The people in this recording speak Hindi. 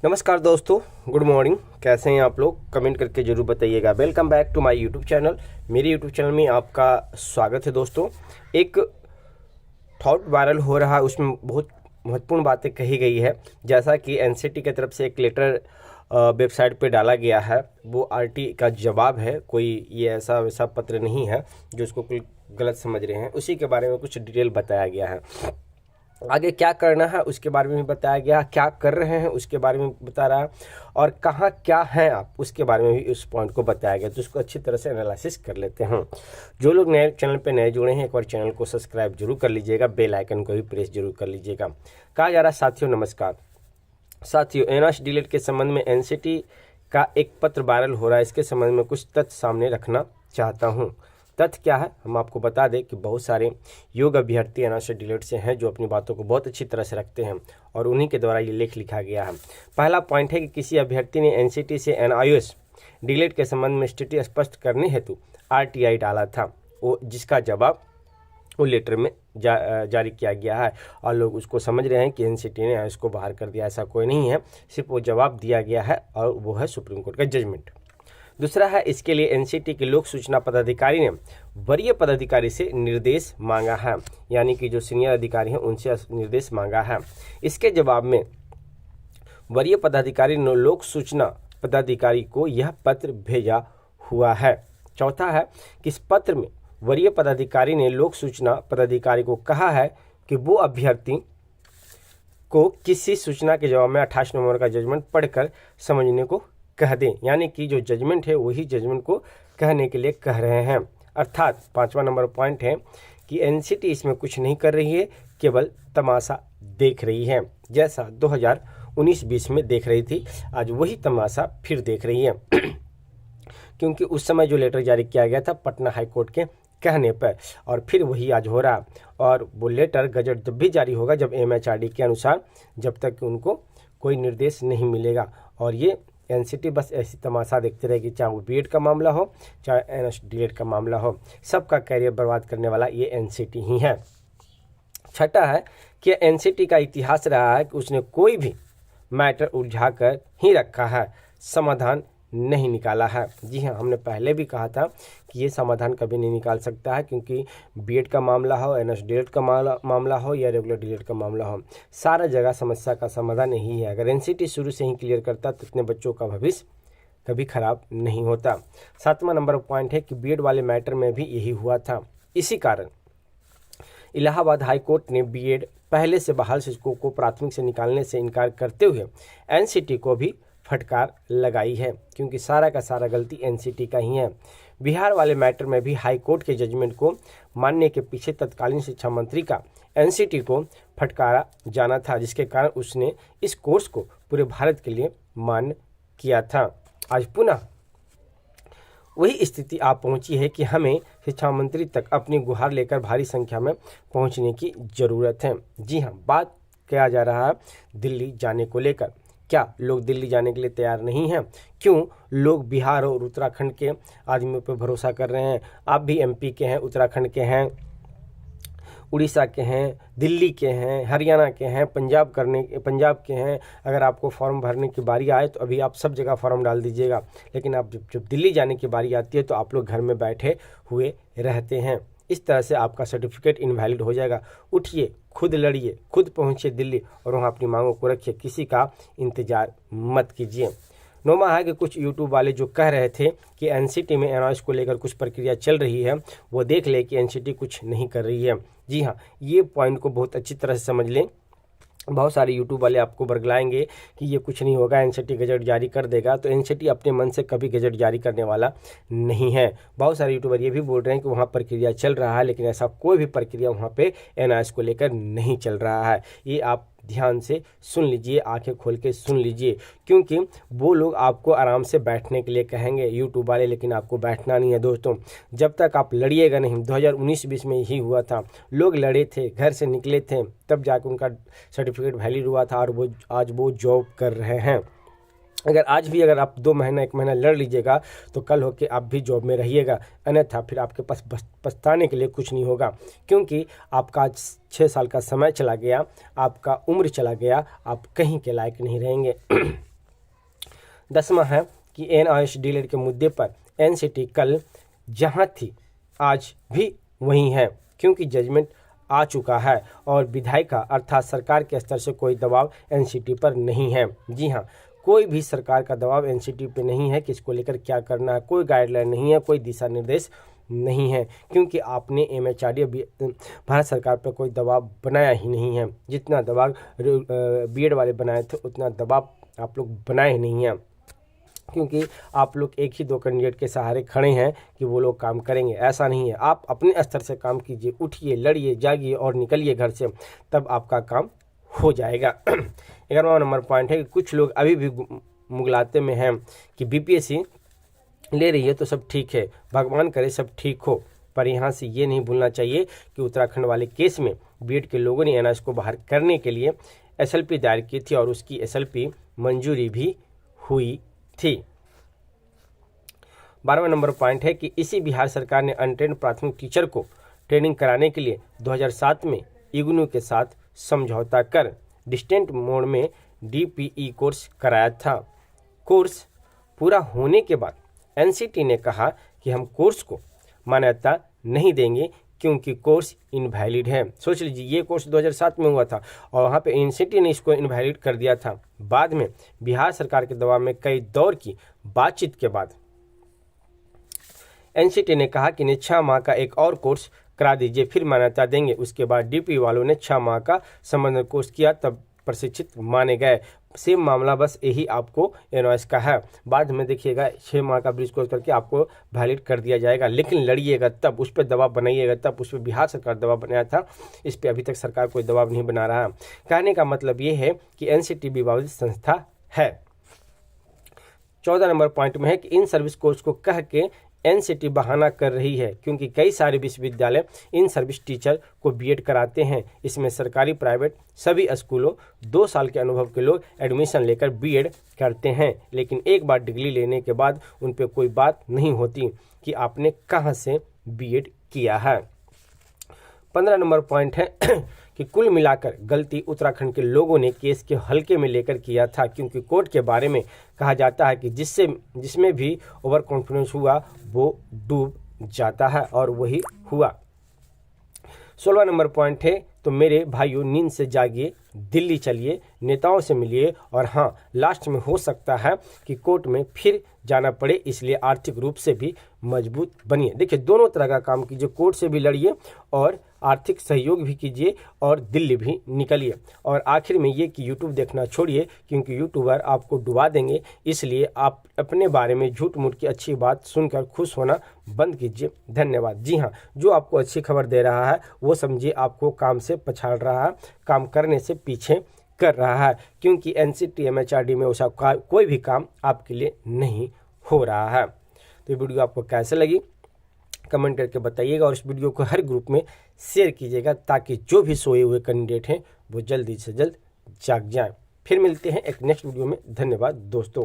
नमस्कार दोस्तों, गुड मॉर्निंग। कैसे हैं आप लोग? कमेंट करके जरूर बताइएगा। Welcome back to my YouTube channel. मेरे यूट्यूब चैनल में आपका स्वागत है दोस्तों। एक थॉट वायरल हो रहा है, उसमें बहुत महत्वपूर्ण बातें कही गई है। जैसा कि एनसीटी की तरफ से एक लेटर वेबसाइट पे डाला गया है, वो आरटी का जवाब है। कोई ये ऐसा वैसा पत्र नहीं है जो उसको कोई गलत समझ रहे हैं। उसी के बारे में कुछ डिटेल बताया गया है। आगे क्या करना है उसके बारे में भी बताया गया, क्या कर रहे हैं उसके बारे में बता रहा है, और कहाँ क्या हैं आप उसके बारे में भी उस पॉइंट को बताया गया। तो उसको अच्छी तरह से एनालिसिस कर लेते हैं। जो लोग नए चैनल पे नए जुड़े हैं, एक बार चैनल को सब्सक्राइब जरूर कर लीजिएगा, बेल आइकन को भी प्रेस जरूर कर लीजिएगा। कहा जा रहा है साथियों, नमस्कार साथियों, एनआरसी डिलीट के संबंध में एनसीटी का एक पत्र वायरल हो रहा है। इसके संबंध में कुछ तथ्य सामने रखना चाहता हूँ। तथ्य क्या है हम आपको बता दें कि बहुत सारे योग अभ्यर्थी एनआरसी डिलीट से हैं जो अपनी बातों को बहुत अच्छी तरह से रखते हैं, और उन्हीं के द्वारा ये लेख लिखा गया है। पहला पॉइंट है कि किसी अभ्यर्थी ने एनसीटी से एनआईओएस डिलीट के संबंध में स्थिति स्पष्ट करने हेतु आरटीआई डाला था, वो जिसका जवाब वो लेटर में जारी किया गया है, और लोग उसको समझ रहे हैं कि एनसीटी ने इसको बाहर कर दिया। ऐसा कोई नहीं है, सिर्फ वो जवाब दिया गया है और वो है सुप्रीम कोर्ट का जजमेंट। दूसरा है, इसके लिए एनसीटी के लोक सूचना पदाधिकारी ने वरीय पदाधिकारी से निर्देश मांगा है, यानी कि जो सीनियर अधिकारी हैं उनसे निर्देश मांगा है। इसके जवाब में वरीय पदाधिकारी ने लोक सूचना पदाधिकारी को यह पत्र भेजा हुआ है। चौथा है कि इस पत्र में वरीय पदाधिकारी ने लोक सूचना पदाधिकारी को कहा है कि वो अभ्यर्थी को किसी सूचना के जवाब में 28 नवंबर का जजमेंट पढ़कर समझने को कह दें, यानी कि जो जजमेंट है वही जजमेंट को कहने के लिए कह रहे हैं। अर्थात 5वां नंबर पॉइंट है कि एनसीटी इसमें कुछ नहीं कर रही है, केवल तमाशा देख रही है। जैसा 2019-20 में देख रही थी, आज वही तमाशा फिर देख रही है। क्योंकि उस समय जो लेटर जारी किया गया था पटना हाईकोर्ट के कहने पर, और फिर वही आज हो रहा। और वो लेटर गजट जब भी जारी होगा, जब एमएचआरडी के अनुसार, जब तक कि उनको कोई निर्देश नहीं मिलेगा। और ये एनसीटी बस ऐसी तमाशा देखते रहेगी, चाहे वो बीएड का मामला हो, चाहे एनआरसी डिलीट का मामला हो। सबका कैरियर बर्बाद करने वाला ये एनसीटी ही है। छठा है कि एनसीटी का इतिहास रहा है कि उसने कोई भी मैटर उलझा कर ही रखा है, समाधान नहीं निकाला है। जी हाँ, हमने पहले भी कहा था कि ये समाधान कभी नहीं निकाल सकता है, क्योंकि बीएड का मामला हो, एनआरसी डिलीट का मामला हो या रेगुलर डिलीट का मामला हो, सारा जगह समस्या का समाधान यही है। अगर एनसीटी शुरू से ही क्लियर करता तो इतने बच्चों का भविष्य कभी खराब नहीं होता। 7वां नंबर पॉइंट है कि बीएड वाले मैटर में भी यही हुआ था। इसी कारण इलाहाबाद हाईकोर्ट ने बीएड पहले से बहाल शिक्षकों को प्राथमिक से निकालने से इनकार करते हुए एनसीटी को भी फटकार लगाई है, क्योंकि सारा का सारा गलती एनसीटी का ही है। बिहार वाले मैटर में भी हाईकोर्ट के जजमेंट को मानने के पीछे तत्कालीन शिक्षा मंत्री का एनसीटी को फटकारा जाना था, जिसके कारण उसने इस कोर्स को पूरे भारत के लिए मान्य किया था। आज पुनः वही स्थिति आप पहुंची है कि हमें शिक्षा मंत्री तक अपनी गुहार लेकर भारी संख्या में पहुंचने की जरूरत है। जी हाँ, बात किया जा रहा है दिल्ली जाने को लेकर। क्या लोग दिल्ली जाने के लिए तैयार नहीं हैं? क्यों लोग बिहार और उत्तराखंड के आदमियों पर भरोसा कर रहे हैं? आप भी एमपी के हैं, उत्तराखंड के हैं, उड़ीसा के हैं, दिल्ली के हैं, हरियाणा के हैं, पंजाब के हैं। अगर आपको फॉर्म भरने की बारी आए तो अभी आप सब जगह फॉर्म डाल दीजिएगा, लेकिन आप जब दिल्ली जाने की बारी आती है तो आप लोग घर में बैठे हुए रहते हैं। इस तरह से आपका सर्टिफिकेट इनवैलिड हो जाएगा। उठिए, खुद लड़िए, खुद पहुंचिए दिल्ली और वहां अपनी मांगों को रखिए, किसी का इंतजार मत कीजिए। 9वां है कि कुछ यूट्यूब वाले जो कह रहे थे कि एनसीटी में एनआरसी को लेकर कुछ प्रक्रिया चल रही है, वो देख ले कि एनसीटी कुछ नहीं कर रही है। जी हाँ, ये पॉइंट को बहुत अच्छी तरह से समझ लें। बहुत सारे यूट्यूब वाले आपको बरगलाएंगे कि ये कुछ नहीं होगा, एनसीटी गजट जारी कर देगा। तो एनसीटी अपने मन से कभी गजट जारी करने वाला नहीं है। बहुत सारे यूट्यूबर ये भी बोल रहे हैं कि वहाँ प्रक्रिया चल रहा है, लेकिन ऐसा कोई भी प्रक्रिया वहाँ पे एनआरसी को लेकर नहीं चल रहा है। ये आप ध्यान से सुन लीजिए, आंखें खोल के सुन लीजिए, क्योंकि वो लोग आपको आराम से बैठने के लिए कहेंगे यूट्यूब वाले, लेकिन आपको बैठना नहीं है दोस्तों। जब तक आप लड़िएगा नहीं, 2019-20 में यही हुआ था। लोग लड़े थे, घर से निकले थे, तब जाकर उनका सर्टिफिकेट वैलिड हुआ था, और वो आज वो जॉब कर रहे हैं। अगर आज भी अगर आप 2 महीना 1 महीना लड़ लीजिएगा तो कल होके आप भी जॉब में रहिएगा, अन्यथा फिर आपके पास पछताने के लिए कुछ नहीं होगा, क्योंकि आपका 6 साल का समय चला गया, आपका उम्र चला गया, आप कहीं के लायक नहीं रहेंगे। 10वां है कि NIOS डीलर के मुद्दे पर NCT कल जहां थी आज भी वहीं है, क्योंकि जजमेंट आ चुका है और विधायिका अर्थात सरकार के स्तर से कोई दबाव NCT पर नहीं है। जी हाँ, कोई भी सरकार का दबाव NCT पे नहीं है कि इसको लेकर क्या करना है, कोई गाइडलाइन नहीं है, कोई दिशा निर्देश नहीं है, क्योंकि आपने MHRD भारत सरकार पर कोई दबाव बनाया ही नहीं है। जितना दबाव BED वाले बनाए थे उतना दबाव आप लोग बनाए ही नहीं हैं, क्योंकि आप लोग एक ही 2 कैंडिडेट के सहारे खड़े हैं कि वो लोग काम करेंगे। ऐसा नहीं है, आप अपने स्तर से काम कीजिए, उठिए, लड़िए, जागिए और निकलिए घर से, तब आपका काम हो जाएगा। 11वां नंबर पॉइंट है कि कुछ लोग अभी भी मुगलाते में हैं कि BPSC ले रही है तो सब ठीक है, भगवान करे सब ठीक हो, पर यहाँ से ये नहीं भूलना चाहिए कि उत्तराखंड वाले केस में BED के लोगों ने NIOS को बाहर करने के लिए SLP दायर की थी और उसकी SLP मंजूरी भी हुई थी। 12वां नंबर पॉइंट है कि इसी बिहार सरकार ने अनट्रेंड प्राथमिक टीचर को ट्रेनिंग कराने के लिए 2007 में इग्नू के साथ समझौता कर डिस्टेंट मोड में DPE कोर्स कराया था। कोर्स पूरा होने के बाद NCT ने कहा कि हम कोर्स को मान्यता नहीं देंगे क्योंकि कोर्स इनवैलिड है। सोच लीजिए, ये कोर्स 2007 में हुआ था और वहाँ पे NCT ने इसको इनवैलिड कर दिया था। बाद में बिहार सरकार के दबाव में कई दौर की बातचीत के बाद NCT ने कहा कि 6 माह का एक और कोर्स करा दीजिए, फिर मान्यता देंगे। उसके बाद DPE वालों ने 6 माह का संबंधित कोर्स किया, तब प्रशिक्षित माने गए। सेम मामला बस यही आपको NIOS का है। बाद में देखिएगा 6 माह का ब्रिज कोर्स करके आपको वैलिड कर दिया जाएगा, लेकिन लड़िएगा तब, उस पर दबाव बनाइएगा तब। उस पर बिहार सरकार दबाव बनाया था, इस पर अभी तक सरकार कोई दबाव नहीं बना रहा। कहने का मतलब ये है कि NCT विवादित संस्था है। 14 नंबर पॉइंट में है कि इन सर्विस कोर्स को कह के NCT बहाना कर रही है, क्योंकि कई सारे विश्वविद्यालय इन सर्विस टीचर को BED कराते हैं। इसमें सरकारी प्राइवेट सभी स्कूलों 2 साल के अनुभव के लोग एडमिशन लेकर BED करते हैं, लेकिन एक बार डिग्री लेने के बाद उन पर कोई बात नहीं होती कि आपने कहाँ से BED किया है। 15 नंबर पॉइंट है कि कुल मिलाकर गलती उत्तराखंड के लोगों ने केस के हल्के में लेकर किया था, क्योंकि कोर्ट के बारे में कहा जाता है कि जिसमें भी ओवर कॉन्फिडेंस हुआ वो डूब जाता है, और वही हुआ। 16वां नंबर पॉइंट है, तो मेरे भाइयों नींद से जागिए, दिल्ली चलिए, नेताओं से मिलिए, और हाँ लास्ट में हो सकता है कि कोर्ट में फिर जाना पड़े, इसलिए आर्थिक रूप से भी मजबूत बनिए। देखिए, दोनों तरह का काम कीजिए, कोर्ट से भी लड़िए और आर्थिक सहयोग भी कीजिए और दिल्ली भी निकलिए। और आखिर में ये कि यूट्यूब देखना छोड़िए, क्योंकि यूट्यूबर आपको डुबा देंगे, इसलिए आप अपने बारे में झूठ मूठ की अच्छी बात सुनकर खुश होना बंद कीजिए। धन्यवाद। जी हाँ, जो आपको अच्छी खबर दे रहा है वो समझिए आपको काम से पछाड़ रहा है, काम करने से पीछे कर रहा है, क्योंकि NCT MHRD में वैसा कोई भी काम आपके लिए नहीं हो रहा है। तो ये वीडियो आपको कैसे लगी कमेंट करके बताइएगा, और इस वीडियो को हर ग्रुप में शेयर कीजिएगा, ताकि जो भी सोए हुए कैंडिडेट हैं वो जल्दी से जल्द जाग जाएं। फिर मिलते हैं एक नेक्स्ट वीडियो में। धन्यवाद दोस्तों।